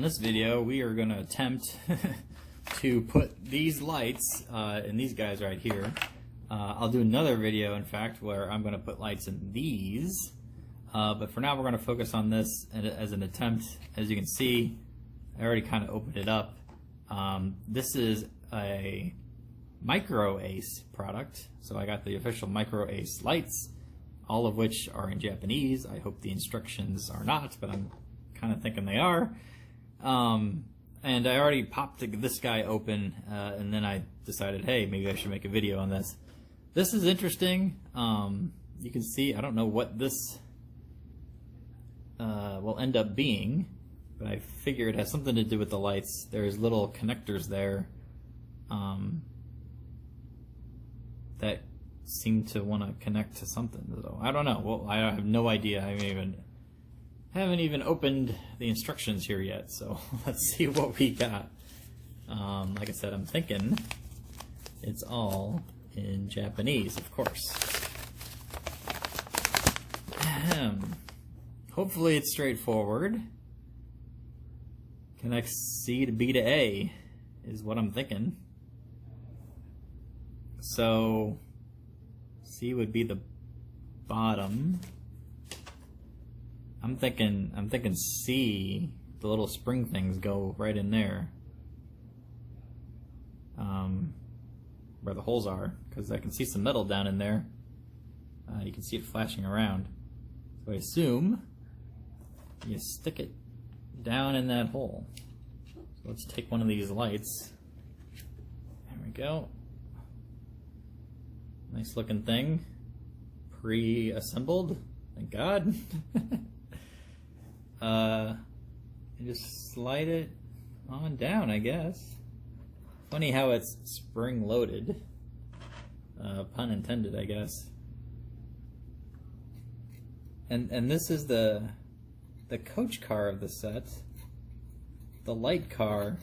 this video, we are going to attempt to put these lights in these guys right here. I'll do another video, in fact, where I'm going to put lights in these. But for now, we're going to focus on this as an attempt. As you can see, I already kind of opened it up. This is a MicroAce product. So I got the official MicroAce lights, all of which are in Japanese. I hope the instructions are not, but I'm kind of thinking they are. And I already popped this guy open, and then I decided, hey, maybe I should make a video on this. This is interesting. You can see, I don't know what this will end up being, but I figure it has something to do with the lights. There's little connectors there that seem to want to connect to something. So I don't know. Well, I have no idea. I haven't even opened the instructions here yet. So let's see what we got. Like I said, I'm thinking it's all in Japanese, of course. Hopefully it's straightforward. Connects C to B to A is what I'm thinking. So C would be the bottom. I'm thinking C, the little spring things go right in there. Where the holes are, because I can see some metal down in there. You can see it flashing around. So I assume you stick it down in that hole. So let's take one of these lights. There we go. Nice looking thing. Pre-assembled, thank God. And just slide it on down, I guess. Funny how it's spring loaded. Pun intended, I guess. And this is the coach car of the set. The light car,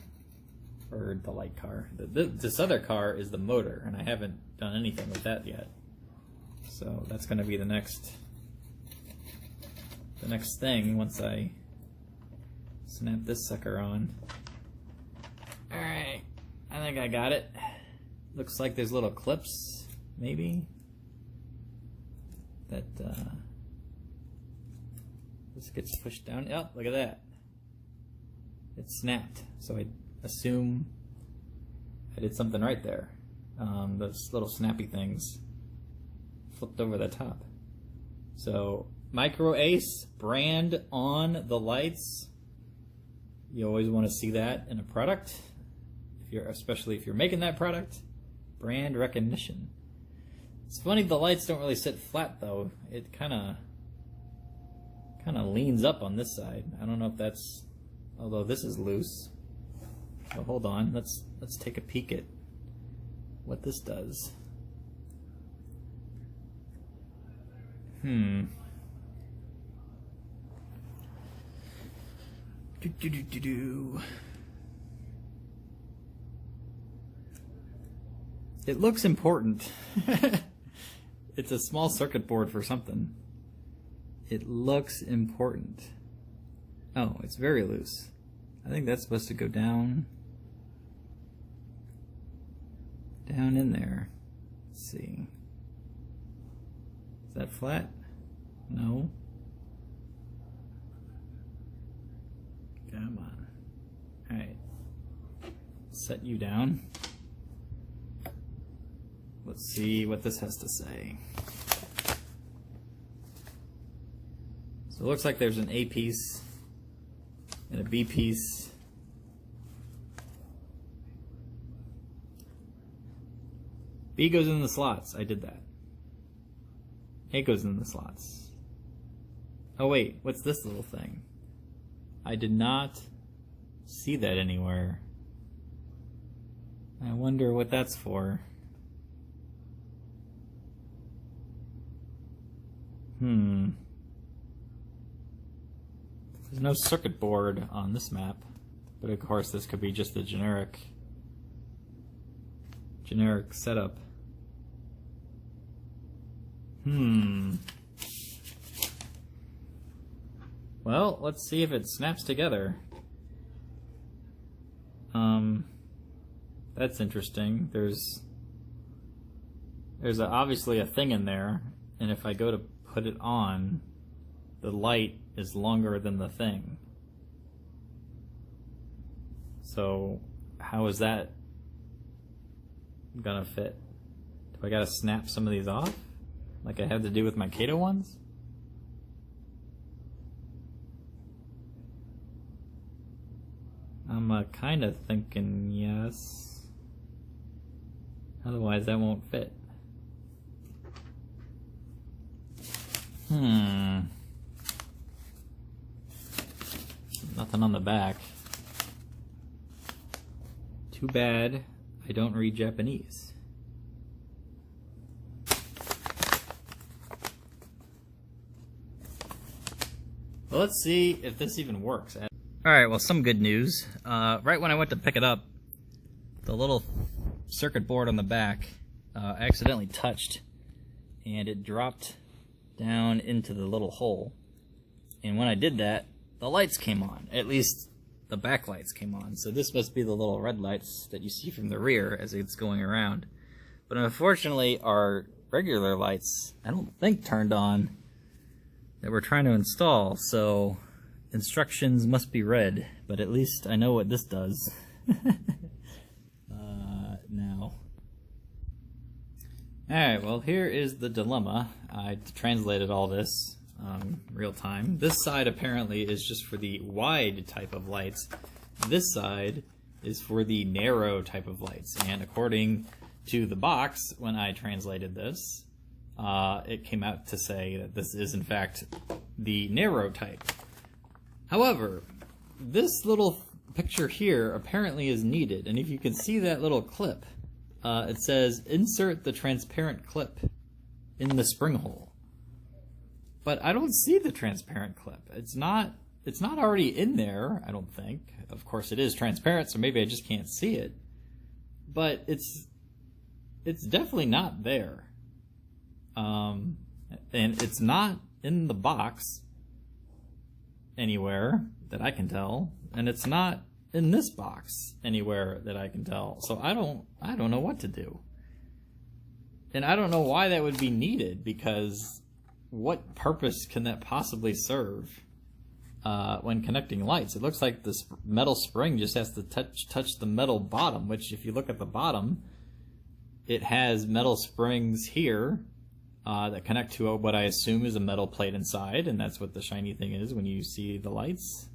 or the light car. This other car is the motor, and I haven't done anything with that yet. So that's going to be the next thing once I snap this sucker on. Alright, I think I got it. Looks like there's little clips, maybe, that this gets pushed down. Oh, look at that. It snapped. So I assume I did something right there. Those little snappy things flipped over the top. So MicroAce brand on the lights. You always want to see that in a product, especially if you're making that product. Brand recognition. It's funny the lights don't really sit flat though. It kind of leans up on this side. I don't know if that's, although this is loose. So hold on, let's take a peek at what this does. It looks important. It's a small circuit board for something. It looks important. Oh, it's very loose. I think that's supposed to go down in there. Let's see. Is that flat? No. Come on. Alright. Set you down. Let's see what this has to say. So it looks like there's an A piece and a B piece. B goes in the slots. I did that. A goes in the slots. Oh wait, what's this little thing? I did not see that anywhere. I wonder what that's for. There's no circuit board on this map, but of course this could be just a generic setup. Well, let's see if it snaps together. That's interesting. There's obviously a thing in there, and if I go to put it on, the light is longer than the thing. So how is that gonna fit? Do I gotta snap some of these off, like I had to do with my Kato ones? I'm kind of thinking yes. Otherwise that won't fit. Nothing on the back. Too bad I don't read Japanese. Well, let's see if this even works. Alright, well, some good news. Right when I went to pick it up, the little circuit board on the back accidentally touched, and it dropped down into the little hole. And when I did that, the lights came on. At least the back lights came on. So this must be the little red lights that you see from the rear as it's going around. But unfortunately, our regular lights, I don't think turned on, that we're trying to install. So instructions must be read, but at least I know what this does. Now. Alright, well, here is the dilemma. I translated all this real time. This side apparently is just for the wide type of lights. This side is for the narrow type of lights. And according to the box, when I translated this, it came out to say that this is in fact the narrow type. However, this little picture here apparently is needed, and if you can see that little clip, it says insert the transparent clip in the spring hole. But I don't see the transparent clip. It's not already in there, I don't think. Of course it is transparent, so maybe I just can't see it. But it's definitely not there. And it's not in the box anywhere that I can tell, and it's not in this box anywhere that I can tell. So I don't know what to do. And I don't know why that would be needed, because what purpose can that possibly serve when connecting lights? It looks like this metal spring just has to touch the metal bottom, which if you look at the bottom, it has metal springs here that connect to what I assume is a metal plate inside, and that's what the shiny thing is when you see the lights.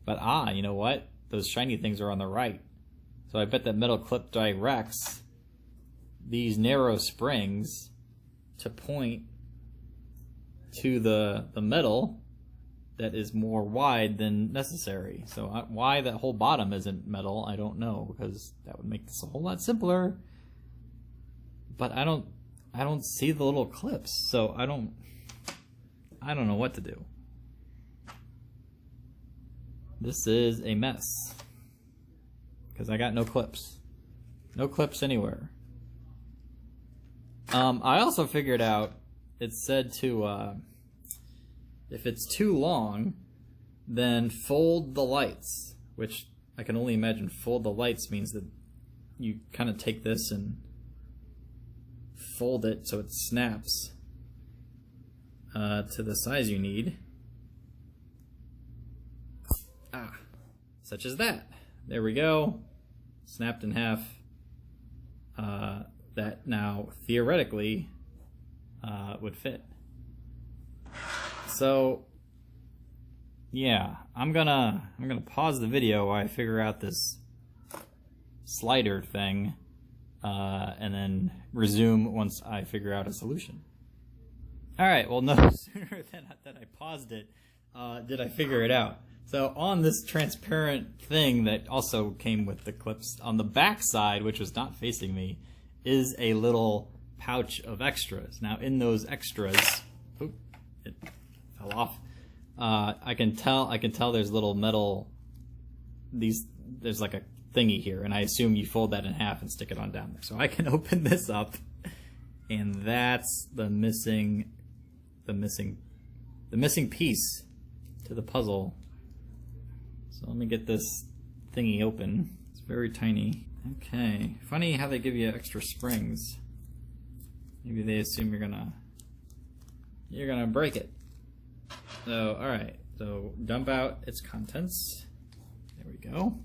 But you know what? Those shiny things are on the right. So I bet that metal clip directs these narrow springs to point to the metal that is more wide than necessary. So why that whole bottom isn't metal, I don't know, because that would make this a whole lot simpler. But I don't see the little clips, so I don't know what to do. This is a mess, because I got no clips. No clips anywhere. I also figured out, it said to, if it's too long, then fold the lights, which I can only imagine fold the lights means that you kind of take this and fold it so it snaps to the size you need. Such as that. There we go. Snapped in half. That now theoretically would fit. So yeah, I'm gonna pause the video while I figure out this slider thing, and then resume once I figure out a solution. Alright, well, no sooner than I paused it did I figure it out. So on this transparent thing that also came with the clips, on the back side, which was not facing me, is a little pouch of extras. Now in those extras, it fell off. I can tell there's little metal, there's like a thingy here, and I assume you fold that in half and stick it on down there. So I can open this up, and that's the missing piece to the puzzle. So let me get this thingy open. It's very tiny. Okay, funny how they give you extra springs. Maybe they assume you're gonna break it. So, alright, so dump out its contents. There we go.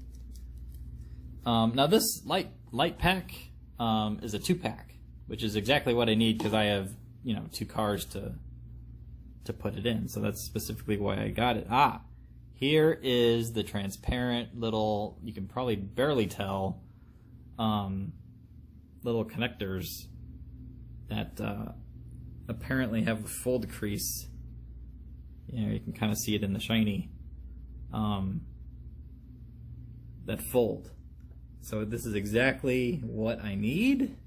Now this light pack is a 2-pack, which is exactly what I need because I have, 2 cars to put it in. So that's specifically why I got it. Ah, here is the transparent little, you can probably barely tell, little connectors that apparently have a fold crease. You can kind of see it in the shiny. That fold. So this is exactly what I need.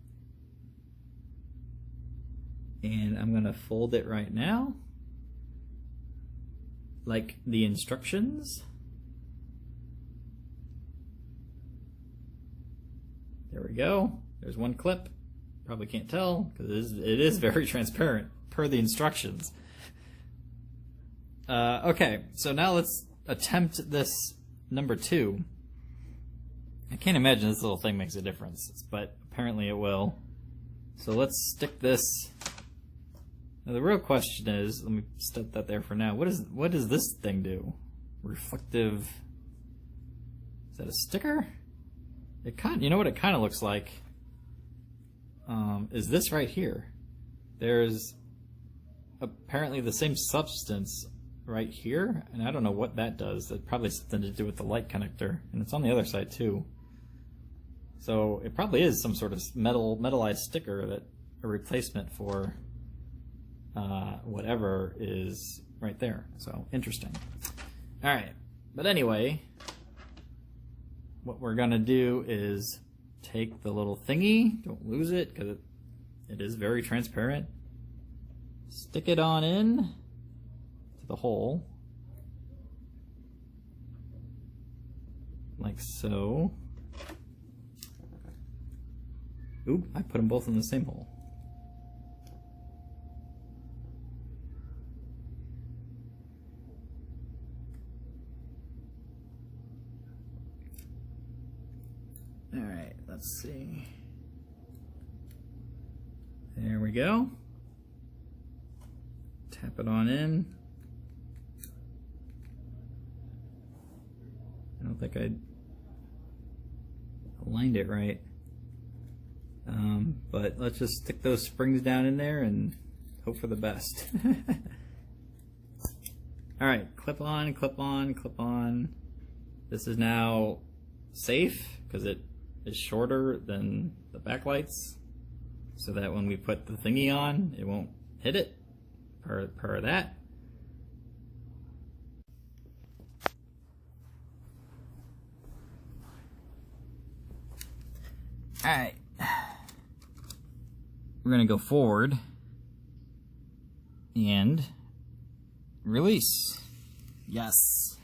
And I'm going to fold it right now, like the instructions. There we go. There's one clip. Probably can't tell because it is very transparent per the instructions. Okay, so now let's attempt this number 2. I can't imagine this little thing makes a difference, but apparently it will. So let's stick this. Now the real question is, let me set that there for now. What does this thing do? Reflective. Is that a sticker? You know what it kind of looks like? Is this right here? There's apparently the same substance right here, and I don't know what that does. That probably has something to do with the light connector, and it's on the other side too. So it probably is some sort of metallized sticker, that a replacement for whatever is right there. So interesting. All right, but anyway, what we're gonna do is take the little thingy. Don't lose it because it is very transparent. Stick it on in to the hole, like so. Oop, I put them both in the same hole. Alright, let's see. There we go. Tap it on in. I don't think I aligned it right. But let's just stick those springs down in there and hope for the best. Alright, clip on, clip on, clip on. This is now safe because it is shorter than the backlights, so that when we put the thingy on, it won't hit it, per that. Alright. We're going to go forward and release. Yes.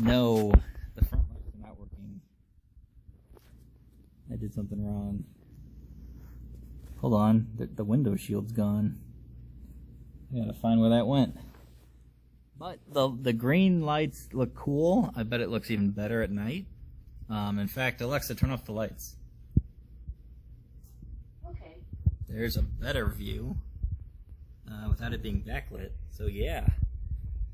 No. The front lights are not working. I did something wrong. Hold on. The window shield's gone. I gotta find where that went. But the green lights look cool. I bet it looks even better at night. In fact, Alexa, turn off the lights. Okay. There's a better view without it being backlit. So yeah,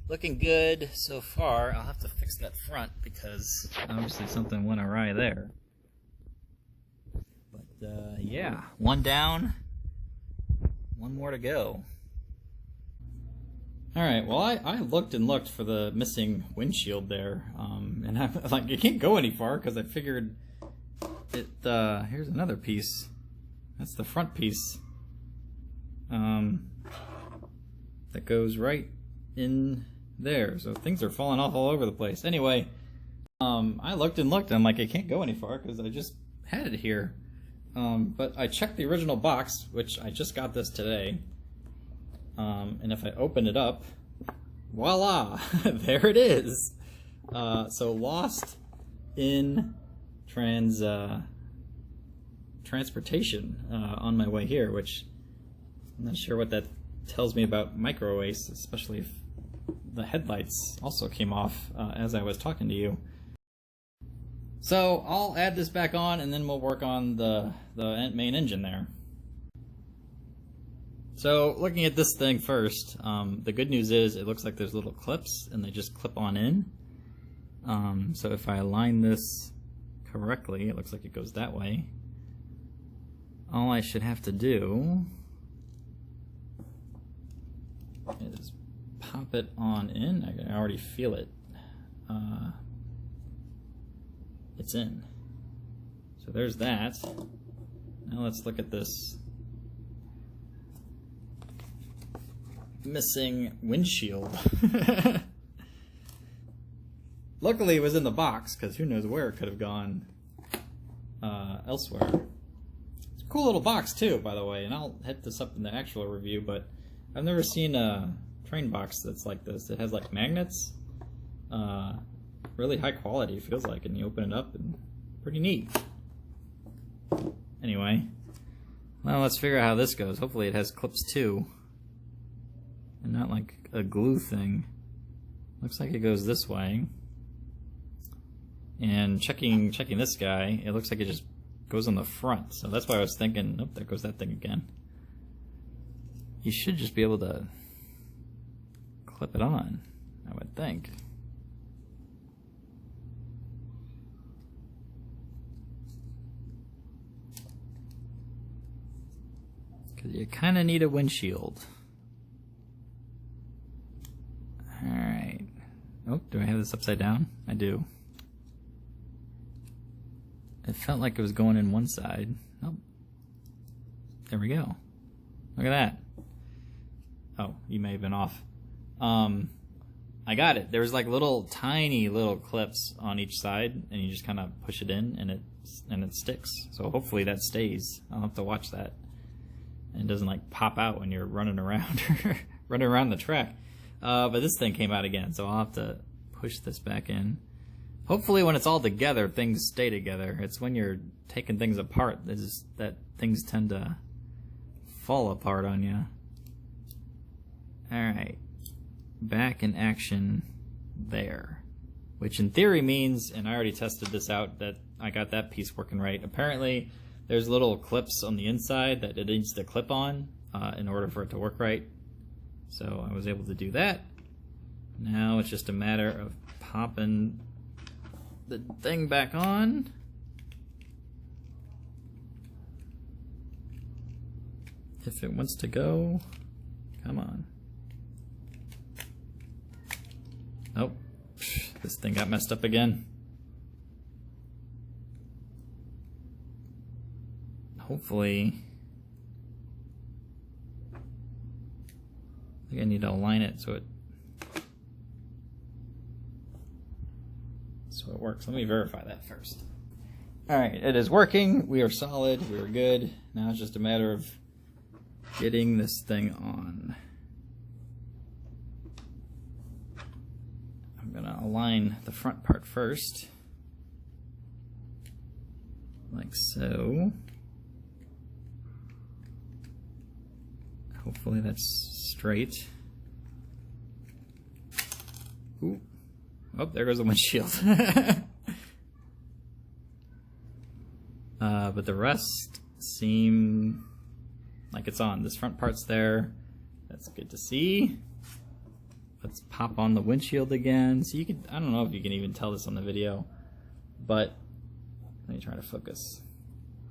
looking good so far. I'll have to fix that front because obviously something went awry there. But yeah, one down, one more to go. Alright, well I looked and looked for the missing windshield there, and I'm like, it can't go any far because I figured it, here's another piece. That's the front piece. That goes right in there. So things are falling off all over the place. Anyway, I looked and looked, and I'm like, it can't go any far because I just had it here. But I checked the original box, which I just got this today. And if I open it up, voila, there it is. So lost in transportation on my way here, which I'm not sure what that tells me about MicroAce, especially if the headlights also came off as I was talking to you. So I'll add this back on and then we'll work on the main engine there. So looking at this thing first, the good news is it looks like there's little clips and they just clip on in. So if I align this correctly, it looks like it goes that way. All I should have to do is pop it on in. I can already feel it. It's in. So there's that. Now let's look at this missing windshield. Luckily it was in the box, because who knows where it could have gone elsewhere. It's a cool little box too, by the way, and I'll hit this up in the actual review, but I've never seen a train box that's like this. It has like magnets, really high quality, feels like, and you open it up and pretty neat. Anyway, well, let's figure out how this goes. Hopefully it has clips too, and not like a glue thing. Looks like it goes this way. And checking this guy, it looks like it just goes on the front. So that's why I was thinking, oh, there goes that thing again. You should just be able to clip it on, I would think. Because you kind of need a windshield. Alright. Oh, do I have this upside down? I do. It felt like it was going in one side. Oh, there we go. Look at that. Oh, you may have been off. I got it. There's like tiny little clips on each side, and you just kind of push it in, and it sticks. So hopefully that stays. I'll have to watch that, and it doesn't like pop out when you're running around running around the track. But this thing came out again, so I'll have to push this back in. Hopefully when it's all together, things stay together. It's when you're taking things apart that things tend to fall apart on you. Alright. Back in action there. Which in theory means, and I already tested this out, that I got that piece working right. Apparently there's little clips on the inside that it needs to clip on in order for it to work right. So I was able to do that. Now it's just a matter of popping the thing back on. If it wants to go, come on. Oh, this thing got messed up again. Hopefully, I think I need to align it so it works. Let me verify that first. Alright, it is working. We are solid. We are good. Now it's just a matter of getting this thing on. I'm going to align the front part first. Like so. Hopefully that's straight. Ooh. Oh, there goes the windshield. But the rest seem like it's on. This front part's there. That's good to see. Let's pop on the windshield again. So you could, I don't know if you can even tell this on the video, but let me try to focus.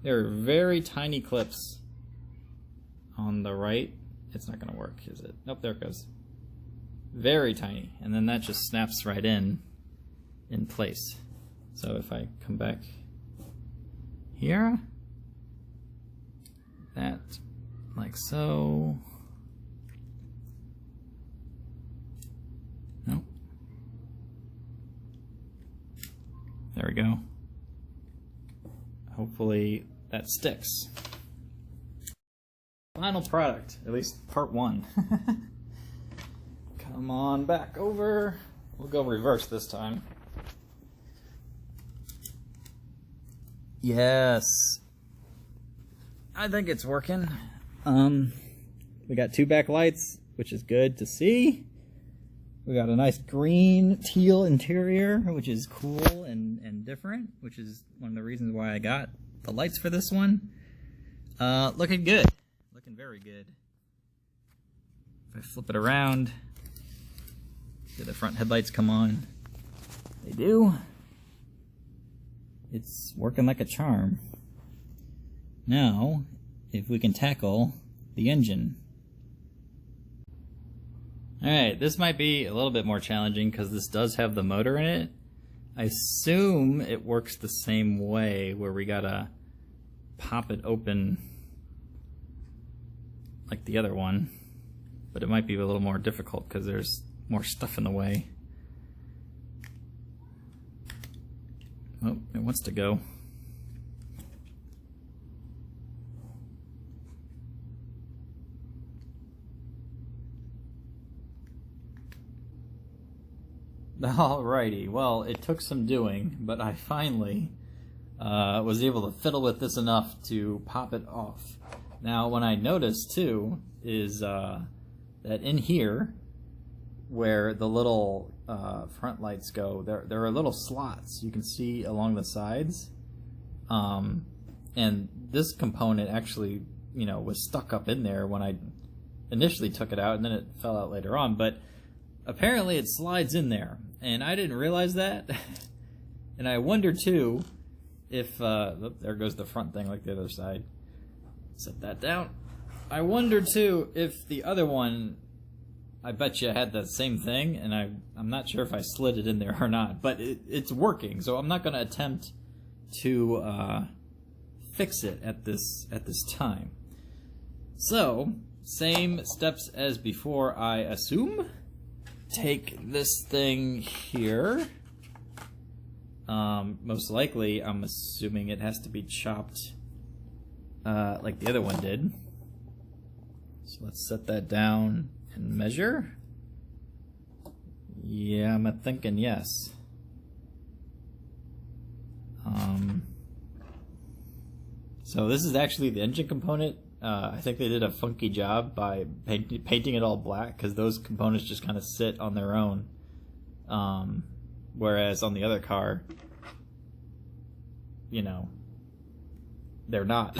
There are very tiny clips on the right. It's not going to work, is it? Nope, there it goes. Very tiny, and then that just snaps right in place. So if I come back here, that like so. Nope. There we go. Hopefully that sticks. Final product, at least part one. Come on back over. We'll go reverse this time. Yes. I think it's working. We got two backlights, which is good to see. We got a nice green teal interior, which is cool and different, which is one of the reasons why I got the lights for this one. Looking good. Looking very good. If I flip it around, do the front headlights come on? They do. It's working like a charm. Now, if we can tackle the engine. Alright, this might be a little bit more challenging because this does have the motor in it. I assume it works the same way, where we gotta pop it open like the other one, but it might be a little more difficult because there's more stuff in the way. Oh, it wants to go. Alrighty, well, it took some doing, but I finally was able to fiddle with this enough to pop it off. Now, what I noticed too is that in here, where the little front lights go, there are little slots you can see along the sides, and this component actually, you know, was stuck up in there when I initially took it out, and then it fell out later on. But apparently, it slides in there, and I didn't realize that. And I wonder too if there goes the front thing like the other side. Set that down. I wonder too if the other one, I bet you had the same thing, and I'm not sure if I slid it in there or not, but it's working, so I'm not going to attempt to fix it at this time. So, same steps as before, I assume. Take this thing here. Most likely, I'm assuming it has to be chopped like the other one did. So let's set that down and measure. Yeah, I'm thinking yes. So this is actually the engine component. I think they did a funky job by painting it all black, because those components just kind of sit on their own. Whereas on the other car, you know, they're not.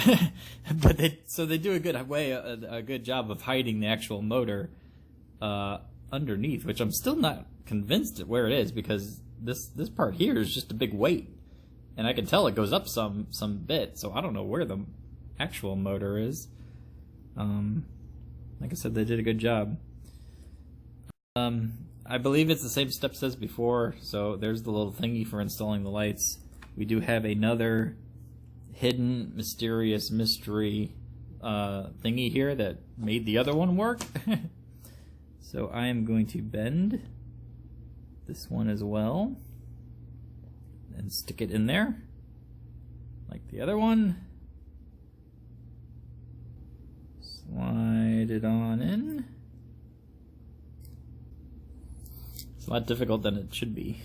But they do a good job of hiding the actual motor underneath, which I'm still not convinced at where it is, because this part here is just a big weight, and I can tell it goes up some bit, so I don't know where the actual motor is. Like I said, they did a good job. I believe it's the same steps as before, so there's the little thingy for installing the lights. We do have another hidden mysterious mystery thingy here that made the other one work. So I am going to bend this one as well and stick it in there like the other one. Slide it on in. It's a lot difficult than it should be.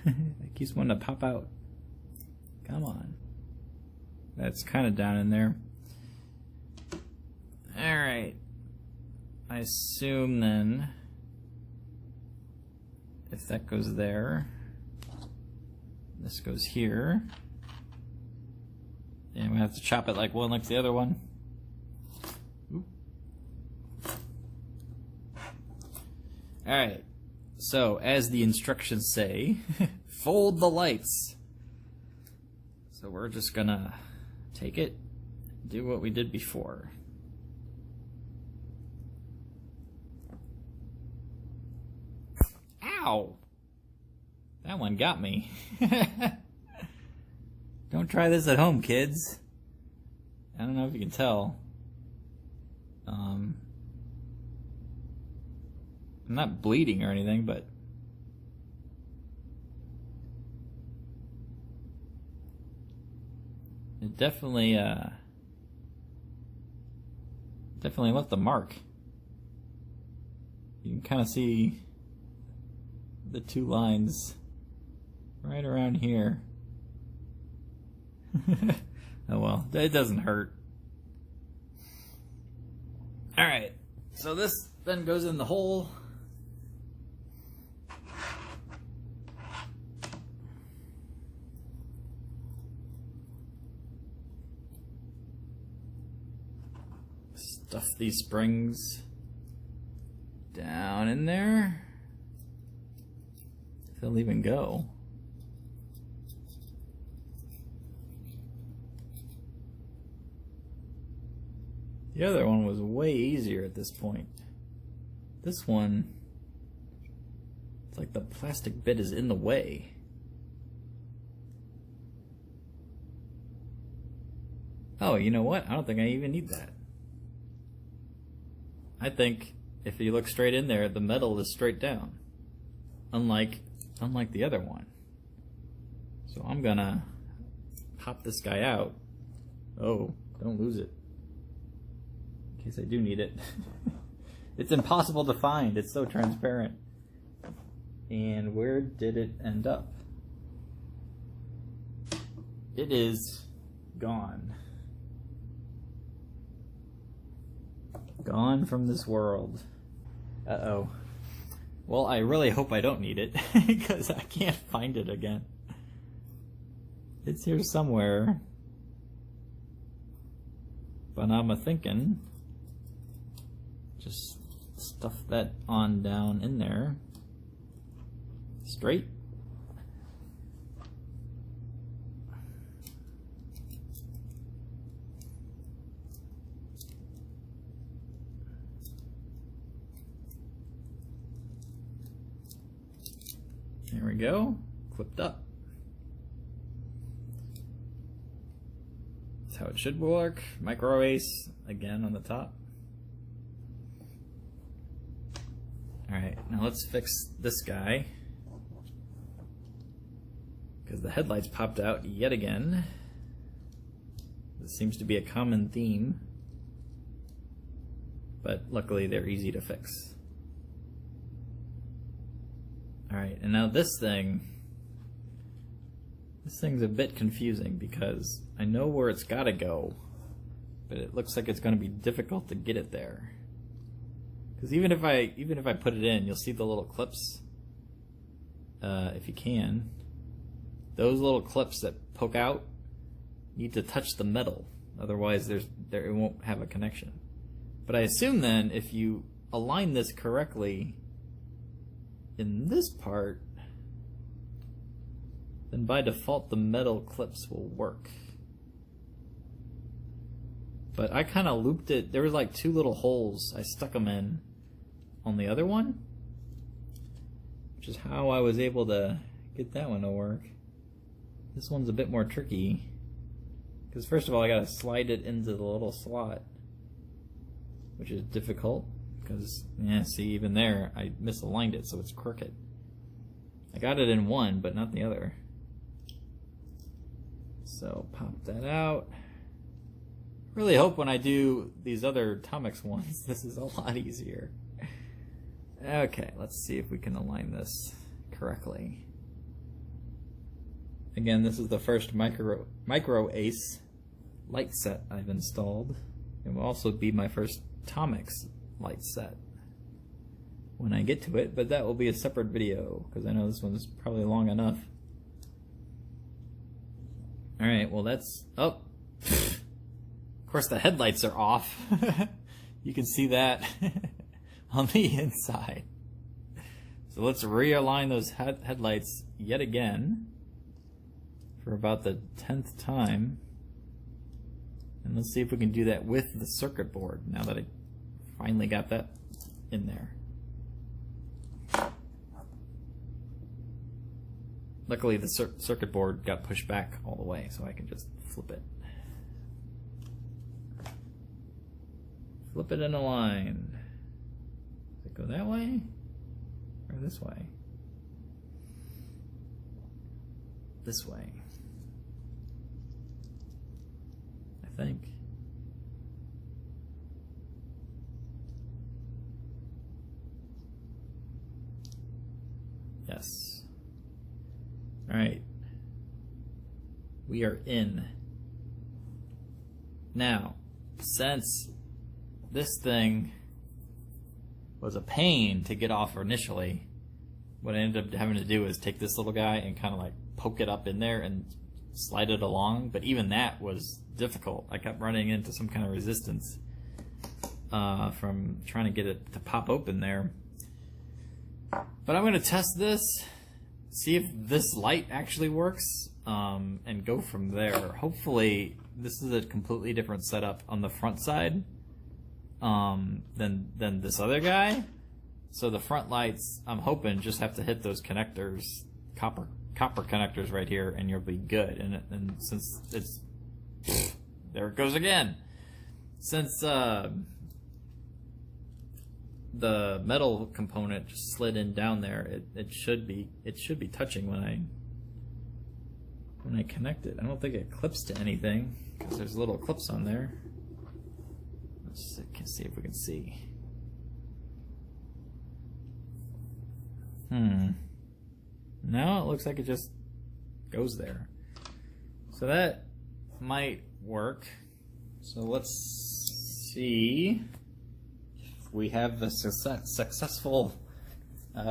It keeps wanting to pop out. Come on. That's kind of down in there. Alright. I assume then, if that goes there, this goes here, and we have to chop it like one like the other one. Alright, so as the instructions say, fold the lights. So we're just gonna take it, do what we did before. Ow! That one got me. Don't try this at home, kids. I don't know if you can tell. I'm not bleeding or anything, but it definitely left a mark. You can kind of see the two lines right around here. Oh well, it doesn't hurt. Alright, so this then goes in the hole. stuff these springs down in there. If they'll even go. The other one was way easier at this point. This one, it's like the plastic bit is in the way. Oh, you know what? I don't think I even need that. I think if you look straight in there, the metal is straight down. Unlike the other one. So I'm gonna pop this guy out. Oh, don't lose it. In case I do need it. It's impossible to find. It's so transparent. And where did it end up? It is gone. Gone from this world. Uh-oh. Well, I really hope I don't need it, because I can't find it again. It's here somewhere. But I'm a-thinking, just stuff that on down in there. Straight. There we go, clipped up. That's how it should work. MicroAce again on the top. Alright, now let's fix this guy, because the headlights popped out yet again. This seems to be a common theme, but luckily they're easy to fix. Alright, and now this thing's a bit confusing because I know where it's gotta go, but it looks like it's gonna be difficult to get it there. Because even if I put it in, you'll see the little clips, if you can. Those little clips that poke out need to touch the metal, otherwise it won't have a connection. But I assume then if you align this correctly in this part, then by default the metal clips will work. But I kind of looped it. There was like two little holes I stuck them in on the other one, which is how I was able to get that one to work. This one's a bit more tricky, because first of all I gotta slide it into the little slot, which is difficult. Because, yeah, see, even there, I misaligned it, so it's crooked. I got it in one, but not the other. So, pop that out. Really hope when I do these other Tomix ones, this is a lot easier. Okay, let's see if we can align this correctly. Again, this is the first MicroAce light set I've installed. It will also be my first Tomix light set when I get to it, but that will be a separate video because I know this one's probably long enough. Alright, well that's... oh! Of course the headlights are off. You can see that on the inside. So let's realign those headlights yet again for about the 10th time. And let's see if we can do that with the circuit board now that I finally got that in there. Luckily the circuit board got pushed back all the way, so I can just flip it. Flip it in a line. Does it go that way? Or this way? This way. I think. Yes. Alright. We are in. Now, since this thing was a pain to get off initially, what I ended up having to do is take this little guy and kind of like poke it up in there and slide it along, but even that was difficult. I kept running into some kind of resistance. from trying to get it to pop open there. But I'm going to test this, see if this light actually works, and go from there. Hopefully this is a completely different setup on the front side than this other guy. So the front lights, I'm hoping, just have to hit those connectors, copper connectors right here, and you'll be good. And since it's there it goes again. Since the metal component just slid in down there, it should be touching when I connect it. I don't think it clips to anything because there's little clips on there. Let's see if we can see. No, it looks like it just goes there. So that might work. So let's see if we have the successful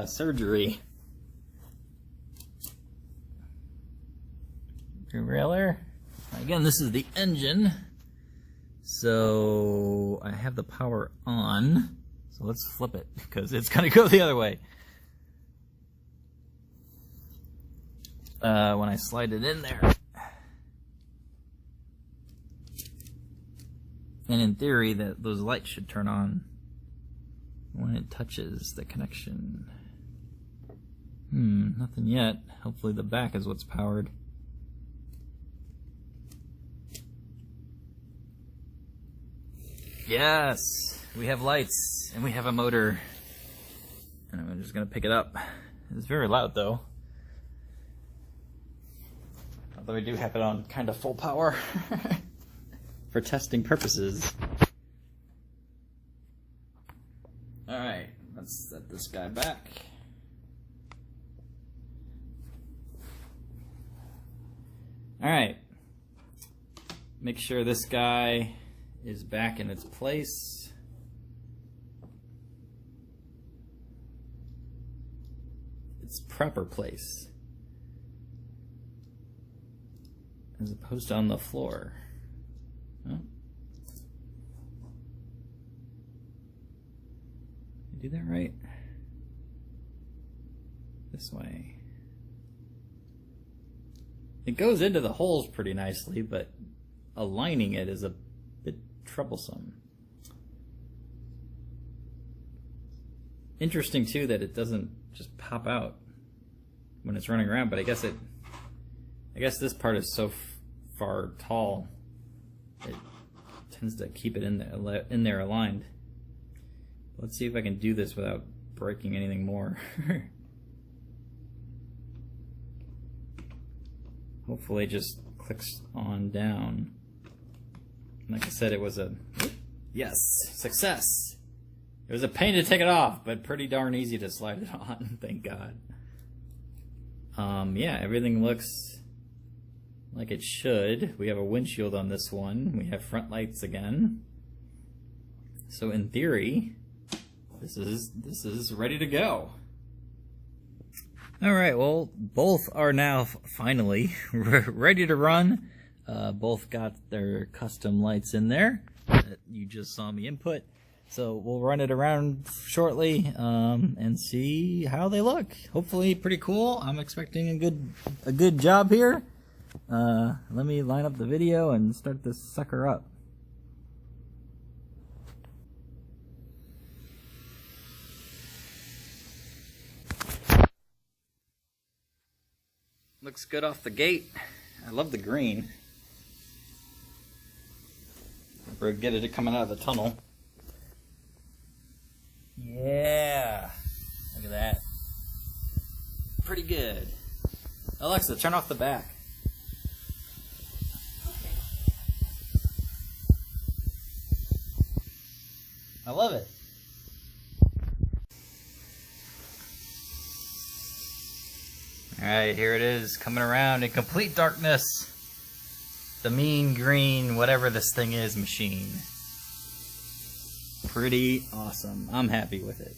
surgery. Derailleur. Again, this is the engine. So I have the power on. So let's flip it because it's going to go the other way. When I slide it in there. And in theory, those lights should turn on when it touches the connection. Nothing yet. Hopefully the back is what's powered. Yes! We have lights, and we have a motor. And I'm just gonna pick it up. It's very loud though. Although we do have it on kind of full power for testing purposes. Alright, let's set this guy back. Alright, make sure this guy is back in its place. Its proper place. As opposed to on the floor. Oh. Did I do that right? This way. It goes into the holes pretty nicely, but aligning it is a bit troublesome. Interesting too that it doesn't just pop out when it's running around, but I guess this part is so far tall, it tends to keep it in there aligned. Let's see if I can do this without breaking anything more. Hopefully it just clicks on down. Like I said, it was a yes, success. It was a pain to take it off, but pretty darn easy to slide it on, thank God. Yeah, everything looks like it should. We have a windshield on this one. We have front lights again. So in theory, this is ready to go. Alright, well, both are now finally ready to run. Both got their custom lights in there that you just saw me input. So we'll run it around shortly and see how they look. Hopefully pretty cool. I'm expecting a good job here. Let me line up the video and start this sucker up. Looks good off the gate. I love the green. We're get it coming out of the tunnel. Yeah, look at that. Pretty good. Alexa, turn off the back. I love it. Alright, here it is, coming around in complete darkness. The mean green, whatever this thing is, machine. Pretty awesome. I'm happy with it.